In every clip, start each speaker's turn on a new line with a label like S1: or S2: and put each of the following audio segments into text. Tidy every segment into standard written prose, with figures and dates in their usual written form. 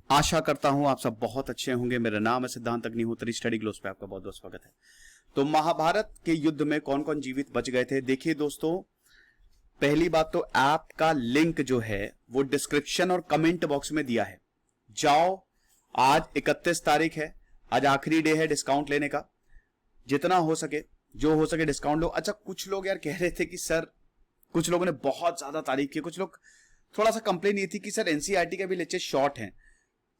S1: आशा करता हूं आप सब बहुत अच्छे होंगे। मेरा नाम है सिद्धांत अग्निहोत्री। स्टडी ग्लोस पे आपका बहुत बहुत स्वागत है। तो महाभारत के युद्ध में कौन कौन जीवित बच गए थे, देखिए दोस्तों। पहली बात तो ऐप का लिंक जो है वो डिस्क्रिप्शन और कमेंट बॉक्स में दिया है। जाओ, आज 31 तारीख है, आज आखिरी डे है डिस्काउंट लेने का। जितना हो सके, जो हो सके डिस्काउंट लो। अच्छा, कुछ लोग यार कह रहे थे कि सर, कुछ लोगों ने बहुत ज्यादा तारीफ की, कुछ लोग थोड़ा सा कंप्लेन ये थी कि सर एनसीईआरटी के भी लेक्चर शॉर्ट हैं।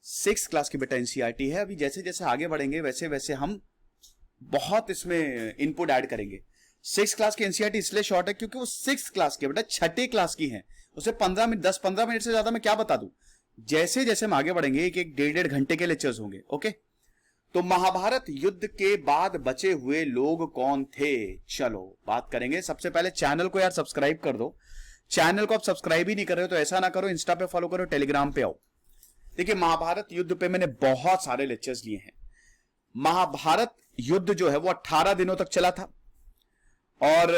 S1: 6 क्लास की बेटा एनसीईआरटी है। अभी जैसे जैसे आगे बढ़ेंगे वैसे वैसे हम बहुत इसमें इनपुट ऐड करेंगे। 6 क्लास की एनसीईआरटी इसलिए शॉर्ट है क्योंकि वो 6 क्लास की बेटा छठी क्लास की है। उसे 15 मिनट 10-15 मिनट से ज्यादा मैं क्या बता दूं। जैसे जैसे हम आगे बढ़ेंगे एक एक 1.5 घंटे के लेक्चर्स होंगे। ओके, तो महाभारत युद्ध के बाद बचे हुए लोग कौन थे, चलो बात करेंगे। सबसे पहले चैनल को यार सब्सक्राइब कर दो। चैनल को आप सब्सक्राइब ही नहीं कर रहे हो तो ऐसा ना करो, इंस्टा पे फॉलो करो, टेलीग्राम पे आओ। देखिए, महाभारत युद्ध पे मैंने बहुत सारे लेक्चर्स लिए हैं। महाभारत युद्ध जो है वो 18 दिनों तक चला था और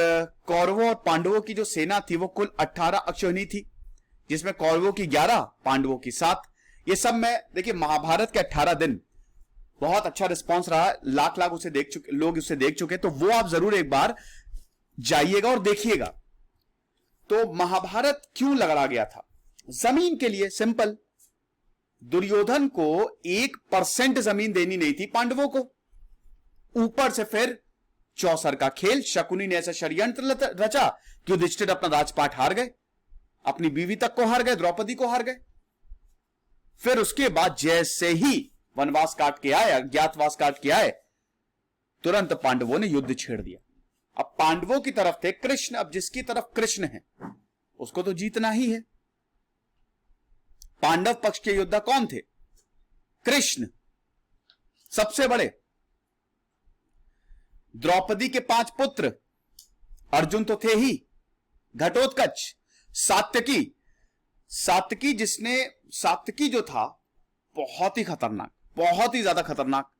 S1: कौरवों और पांडवों की जो सेना थी वो कुल 18 अक्षौहिणी थी, जिसमें कौरवों की 11, पांडवों की 7। ये सब मैं, देखिए, महाभारत के 18 दिन बहुत अच्छा रिस्पांस रहा। लाख लाख उसे देख चुके लोग, उसे देख चुके, तो वो आप जरूर एक बार जाइएगा और देखिएगा। तो महाभारत क्यों लड़ा गया था? जमीन के लिए, सिंपल। दुर्योधन को 1% जमीन देनी नहीं थी पांडवों को। ऊपर से फिर चौसर का खेल, शकुनी ने ऐसा षड्यंत्र रचा कि युधिष्ठिर अपना राजपाट हार गए, अपनी बीवी तक को हार गए, द्रौपदी को हार गए। फिर उसके बाद जैसे ही वनवास काट के आए, अज्ञातवास काट के आए, तुरंत पांडवों ने युद्ध छेड़ दिया। अब पांडवों की तरफ थे कृष्ण। अब जिसकी तरफ कृष्ण है उसको तो जीतना ही है। पांडव पक्ष के योद्धा कौन थे? कृष्ण सबसे बड़े। द्रौपदी के 5 पुत्र, अर्जुन तो थे ही, घटोत्कच, सात्यकी। सात्यकी जो था बहुत ही खतरनाक, बहुत ही ज्यादा खतरनाक।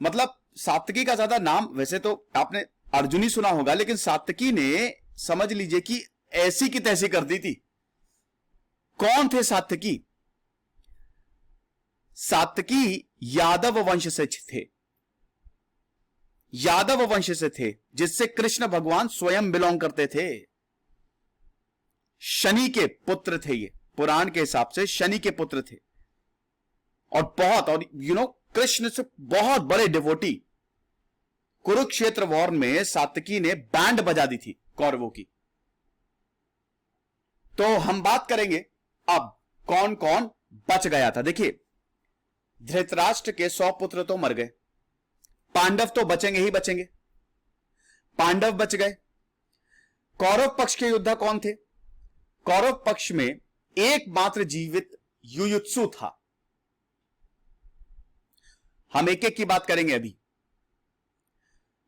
S1: मतलब सात्यकी का ज्यादा नाम वैसे तो आपने अर्जुन ही सुना होगा, लेकिन सात्यकी ने समझ लीजिए कि ऐसी की तैसी कर दी थी। कौन थे सात्यकी? सात्यकी यादव वंश से थे। यादव वंश से थे, जिससे कृष्ण भगवान स्वयं बिलोंग करते थे। शनि के पुत्र थे ये, पुराण के हिसाब से शनि के पुत्र थे। और कृष्ण से बहुत बड़े डिवोटी। कुरुक्षेत्र वॉर में सात्यकी ने बैंड बजा दी थी कौरवों की। तो हम बात करेंगे अब कौन कौन बच गया था। देखिए, धृतराष्ट्र के 100 पुत्र तो मर गए, पांडव तो बचेंगे ही बचेंगे। पांडव बच गए। कौरव पक्ष के योद्धा कौन थे? कौरव पक्ष में एकमात्र जीवित युयुत्सु था। हम एक एक की बात करेंगे अभी।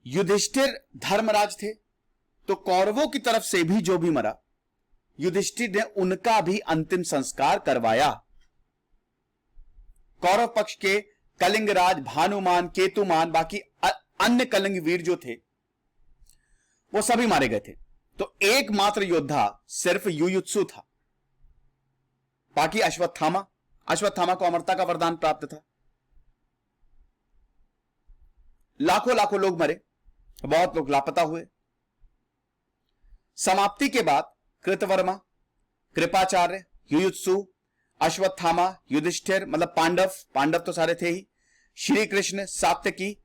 S1: युधिष्ठिर धर्मराज थे, तो कौरवों की तरफ से भी जो भी मरा, युधिष्ठिर ने उनका भी अंतिम संस्कार करवाया। कौरव पक्ष के कलिंगराज, भानुमान, केतुमान, बाकी अन्य कलिंग वीर जो थे वो सभी मारे गए थे। तो एकमात्र योद्धा सिर्फ युयुत्सु था। बाकी अश्वत्थामा को अमरता का वरदान प्राप्त था। लाखों लाखों लोग मरे, बहुत लोग लापता हुए। समाप्ति के बाद कृतवर्मा, कृपाचार्य, युयुत्सु, अश्वत्थामा, युधिष्ठिर, मतलब पांडव तो सारे थे ही, श्री कृष्ण, सात्यकी,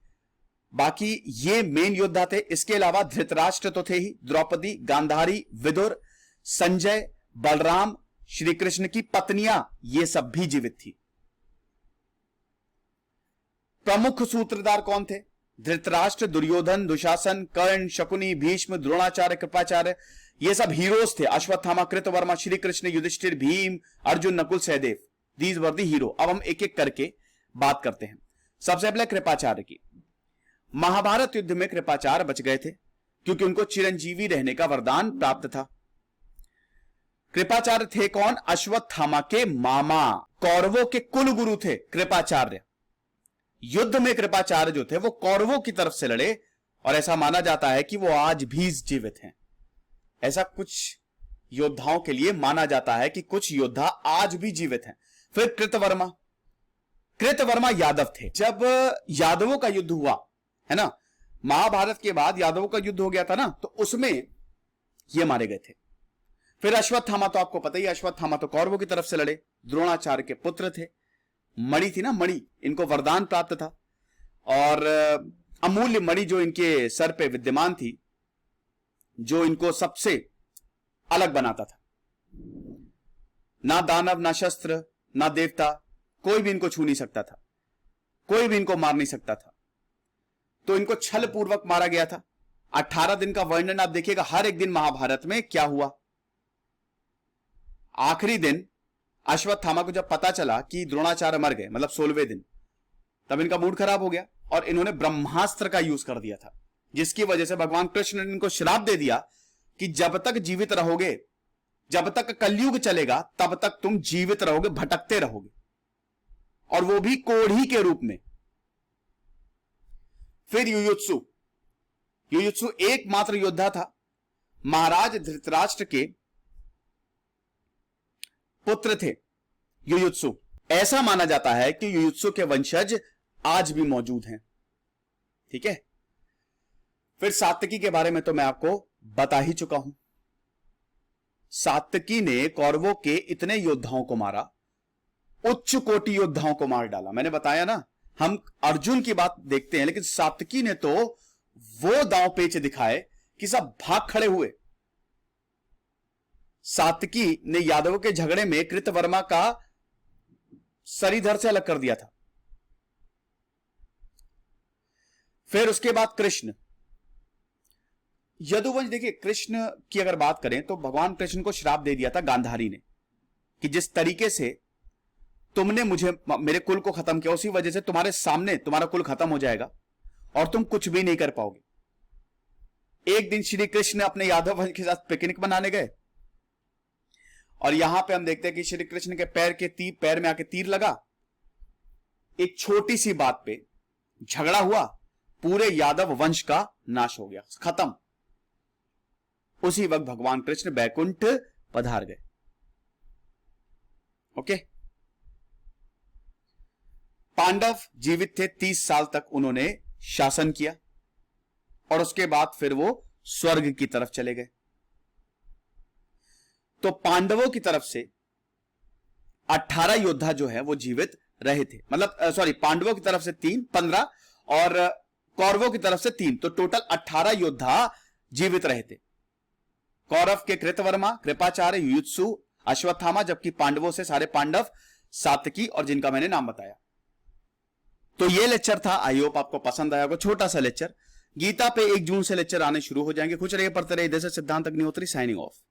S1: बाकी ये मेन योद्धा थे। इसके अलावा धृतराष्ट्र तो थे ही, द्रौपदी, गांधारी, विदुर, संजय, बलराम, श्री कृष्ण की पत्नियां, ये सब भी जीवित थी। प्रमुख सूत्रधार कौन थे? धृतराष्ट्र, दुर्योधन, दुशासन, कर्ण, शकुनी, भीष्म, द्रोणाचार्य, कृपाचार्य, ये सब हीरोज थे। Ashwatthama, Kritavarma, Shri Krishna, Yudhishthir, Bhim, Arjun, Nakul, Sahdev, these were the hero. अब हम एक एक करके बात करते हैं। सबसे पहले कृपाचार्य की। महाभारत युद्ध में कृपाचार्य बच गए थे क्योंकि उनको चिरंजीवी रहने का वरदान प्राप्त था। कृपाचार्य थे कौन? अश्वत्थामा के मामा, कौरवों के कुल गुरु थे कृपाचार्य। युद्ध में कृपाचार्य जो थे वो कौरवों की तरफ से लड़े और ऐसा माना जाता है कि वो आज भी जीवित हैं। ऐसा कुछ योद्धाओं के लिए माना जाता है कि कुछ योद्धा आज भी जीवित हैं। फिर कृतवर्मा, कृतवर्मा यादव थे। जब यादवों का युद्ध हुआ है ना, महाभारत के बाद यादवों का युद्ध हो गया था ना, तो उसमें ये मारे गए थे। फिर अश्वत्थामा, तो आपको पता ही, अश्वत्थामा तो कौरवों की तरफ से लड़े, द्रोणाचार्य के पुत्र थे। मणि थी ना, मणि, इनको वरदान प्राप्त था, और अमूल्य मणि जो इनके सर पे विद्यमान थी, जो इनको सबसे अलग बनाता था। ना दानव, ना शस्त्र, ना देवता, कोई भी इनको छू नहीं सकता था, कोई भी इनको मार नहीं सकता था। तो इनको छल पूर्वक मारा गया था। 18 दिन का वर्णन आप देखिएगा हर एक दिन महाभारत में क्या हुआ। आखिरी दिन अश्वत्थामा को जब पता चला कि द्रोणाचार्य मर गए, मतलब 16वें दिन, तब इनका मूड खराब हो गया और इन्होंने ब्रह्मास्त्र का यूज कर दिया था, जिसकी वजह से भगवान कृष्ण ने इनको श्राप दे दिया कि जब तक जीवित रहोगे, जब तक कलयुग चलेगा, तब तक तुम जीवित रहोगे, भटकते रहोगे, और वो भी कोढ़ी के रूप में। फिर युयुत्सु, युयुत्सु एकमात्र योद्धा था, महाराज धृतराष्ट्र के पुत्र थे युयुत्सु। ऐसा माना जाता है कि युयुत्सु के वंशज आज भी मौजूद हैं। ठीक है। फिर सात्यकी के बारे में तो मैं आपको बता ही चुका हूं। सात्यकी ने कौरवों के इतने योद्धाओं को मारा, उच्च कोटि योद्धाओं को मार डाला। मैंने बताया ना, हम अर्जुन की बात देखते हैं, लेकिन सात्यकी ने तो वो दांव पेच दिखाए कि सब भाग खड़े हुए। सात्यकी ने यादवों के झगड़े में कृतवर्मा का सरीधर से अलग कर दिया था। फिर उसके बाद कृष्ण, यदुवंश। देखिए, कृष्ण की अगर बात करें तो भगवान कृष्ण को श्राप दे दिया था गांधारी ने कि जिस तरीके से तुमने मुझे, मेरे कुल को खत्म किया, उसी वजह से तुम्हारे सामने तुम्हारा कुल खत्म हो जाएगा और तुम कुछ भी नहीं कर पाओगे। एक दिन श्री कृष्ण अपने यादव वंश के साथ पिकनिक मनाने गए, और यहां पे हम देखते हैं कि श्री कृष्ण के पैर में आके तीर लगा। एक छोटी सी बात पे झगड़ा हुआ, पूरे यादव वंश का नाश हो गया, खत्म। उसी वक्त भगवान कृष्ण बैकुंठ पधार गए। ओके। पांडव जीवित थे, 30 साल तक उन्होंने शासन किया, और उसके बाद फिर वो स्वर्ग की तरफ चले गए। तो पांडवों की तरफ से 18 योद्धा जो है वो जीवित रहे थे, मतलब सॉरी, पांडवों की तरफ से 3, 15, और कौरवों की तरफ से 3, तो टोटल 18 योद्धा जीवित रहे थे। कौरव के कृतवर्मा, कृपाचार्य, युयुत्सु, अश्वत्थामा, जबकि पांडवों से सारे पांडव, सात्यकी, और जिनका मैंने नाम बताया। तो ये लेक्चर था, आई होप आपको पसंद आया होगा, छोटा सा लेक्चर। गीता पे 1 जून से लेक्चर आने शुरू हो जाएंगे। खुश रहिए, पढ़ते रहिए। सिद्धांत अग्निहोत्री साइनिंग ऑफ।